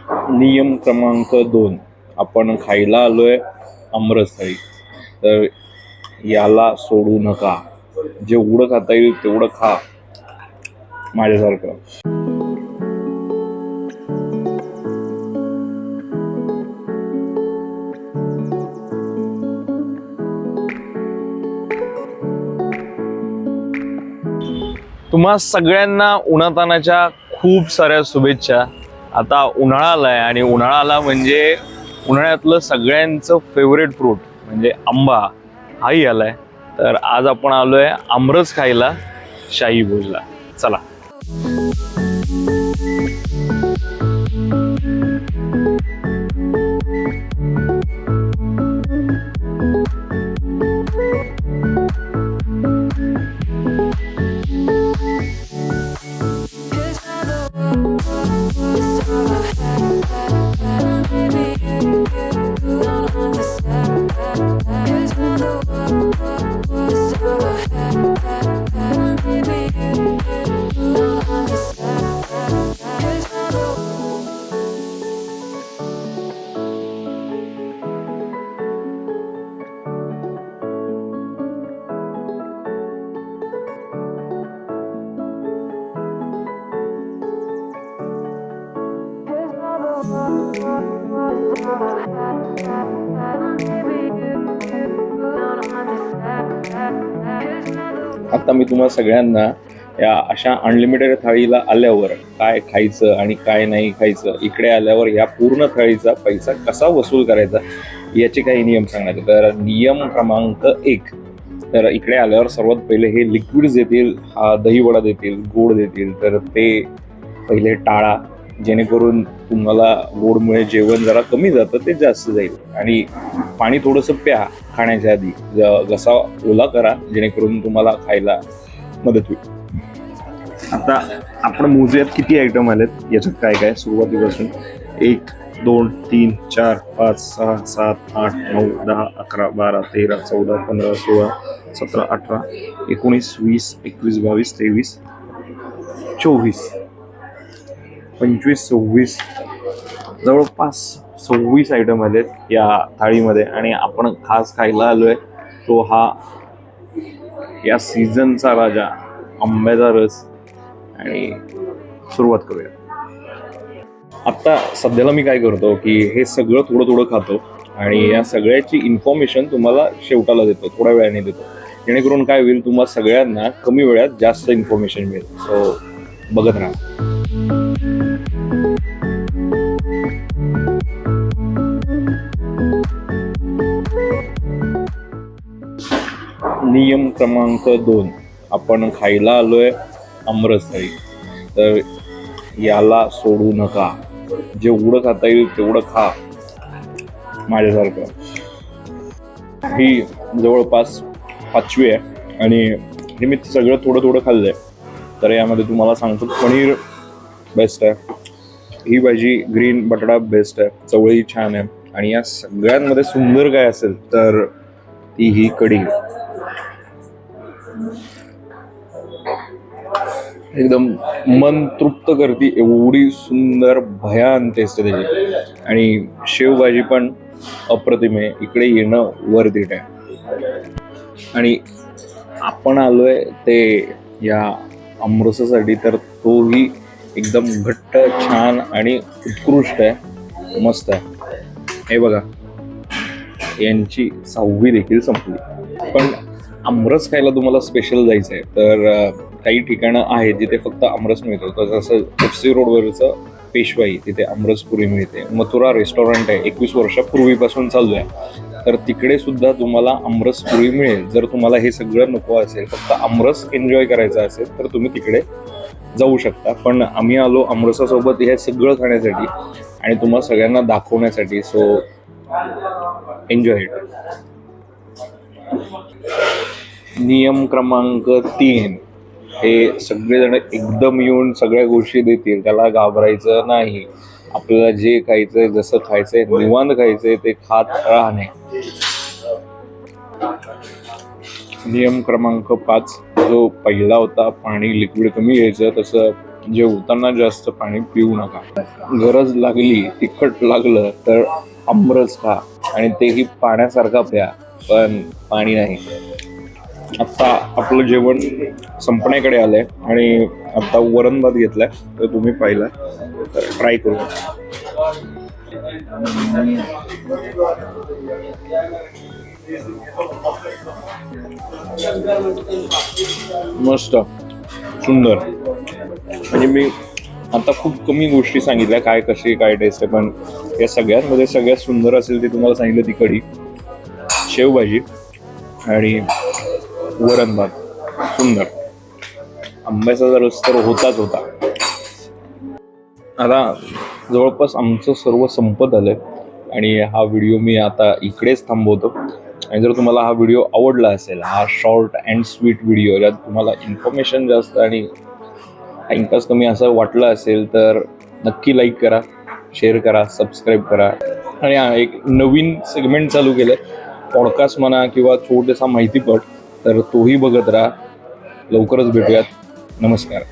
नियम क्रमांक 2, आपण खायला आलोय आमरस थाळी. तर याला सोडू नका. जेवढं खाता येईल तेवढं खा माझ्यासारखं. तुम्हा सगळ्यांना उन्हातानाच्या खूप साऱ्या शुभेच्छा. आता उन्हाळा आलाय आणि उन्हाळा आला म्हणजे उन्हाळ्यातलं सगळ्यांचं फेवरेट फ्रूट म्हणजे आंबा हाही आलाय. तर आज आपण आलोय आमरस खायला शाही भोजला. चला. आता मी तुम्हा सगळ्यांना या अशा अनलिमिटेड थाळीला आल्यावर काय खायचं आणि काय नाही खायचं, इकडे आल्यावर या पूर्ण थाळीचा पैसा कसा वसूल करायचा याचे काही नियम सांगण्यात. तर नियम क्रमांक 1, तर इकडे आल्यावर सर्वात पहिले हे लिक्विड्स देतील, हा दहीवडा देतील, गोड देतील. तर ते पहिले टाळा, जेणेकरून तुम्हाला गोडमुळे जेवण जरा कमी जातं, ते जास्त जाईल. आणि पाणी थोडंसं प्या खाण्याच्या आधी, घसा ओला करा, जेणेकरून तुम्हाला खायला मदत होईल. आता आपण मोजूयात किती आयटम आलेत याच्यात काय काय. सुरुवातीपासून 1 2 3 4 5 6 7 8 9 10 11 12 13 14 15 16 17 18 19 20 21 22 23 24 25 26 जवळपास 26 आयटम आलेत या थाळीमध्ये. आणि आपण खास खायला आलोय तो हा या सीझनचा राजा आंब्याचा रस. आणि सुरुवात करूया. आत्ता सध्याला मी काय करतो की हे सगळं थोडं थोडं खातो आणि या सगळ्याची इन्फॉर्मेशन तुम्हाला शेवटाला देतो, थोड्या वेळाने देतो, जेणेकरून काय होईल तुम्हाला सगळ्यांना कमी वेळात जास्त इन्फॉर्मेशन मिळेल. सो बघत राहा. नियम क्रमांक 2, आपण खायला आलोय आमरस थाळी. तर याला सोडू नका. जेवढं खाता येईल तेवढं खा माझ्यासारखं. ही जवळपास 5वी आहे आणि हे मी सगळं थोडं थोडं खाल्लंय. तर यामध्ये तुम्हाला सांगतो, पनीर बेस्ट आहे, ही भाजी ग्रीन बटाटा बेस्ट आहे, चवळी छान आहे. आणि या सगळ्यांमध्ये सुंदर काय असेल तर ती ही कढी. एकदम मन तृप्त करते, एवढी सुंदर भयान टेस्ट आहे त्याची. आणि शेवभाजी पण अप्रतिम आहे. इकडे येणं वर्थ इट आहे. आणि आपण आलोय ते या आमरसासाठी, तर तोही एकदम घट्ट, छान आणि उत्कृष्ट आहे, मस्त आहे. हे बघा, यांची 6वी देखील संपली. पण आमरस खायला तुम्हाला स्पेशल जायचं आहे तर काही ठिकाणं आहेत जिथे फक्त आमरस मिळतो. तर जसं FC रोडवरचं पेशवाई, तिथे आमरसपुरी मिळते. मथुरा रेस्टॉरंट आहे, 21 वर्षापूर्वीपासून चालू आहे, तर तिकडे सुद्धा तुम्हाला आमरसपुरी मिळेल. जर तुम्हाला हे सगळं नको असेल, फक्त आमरस एन्जॉय करायचा असेल, तर तुम्ही तिकडे जाऊ शकता. पण आम्ही आलो आमरसासोबत हे सगळं खाण्यासाठी आणि तुम्हाला सगळ्यांना दाखवण्यासाठी. So enjoy it. नियम क्रमांक 3, हे सगळेजण एकदम येऊन सगळ्या गोष्टी देतील, त्याला घाबरायचं नाही. आपल्याला जे खायचंय, जसं खायचंय, निवांत खायचंय, ते खात राहणे. नियम क्रमांक 5 जो पहिला होता, पाणी लिक्विड कमी घ्यायचं, तसं जेवताना जास्त पाणी पिऊ नका. गरज लागली, तिखट लागलं तर आमरस खा आणि तेही पाण्यासारखा प्या, पण पाणी नाही. आता आपलं जेवण संपण्याकडे आलंय आणि आता वरण भात घेतलाय, तर तुम्ही पाहिला तर ट्राय करू. मस्त, सुंदर. म्हणजे मी आता खूप कमी गोष्टी सांगितल्या, काय कशी काय टेस्ट आहे, पण या सगळ्यांमध्ये सगळ्यात सुंदर असेल ते तुम्हाला सांगितलं, ती कढी, शेवभाजी आणि वरण भात. सुंदर. आंब्याचा रस तर होताच होता. आता जवळपास आमचं सर्व संपत आलंय आणि हा व्हिडिओ मी आता इकडेच थांबवतो. आणि जर तुम्हाला हा व्हिडिओ आवडला असेल, हा शॉर्ट अँड स्वीट व्हिडिओ, ज्यात तुम्हाला इन्फॉर्मेशन जास्त आणि टाइमपास कमी असं वाटलं असेल, तर नक्की लाईक करा, शेअर करा, सबस्क्राईब करा. आणि हा एक नवीन सेगमेंट चालू केलं आहे, पॉडकास्ट म्हणा किंवा छोटासा माहितीपट, तर तोही बघत राहा. लवकरच भेटूयात. नमस्कार.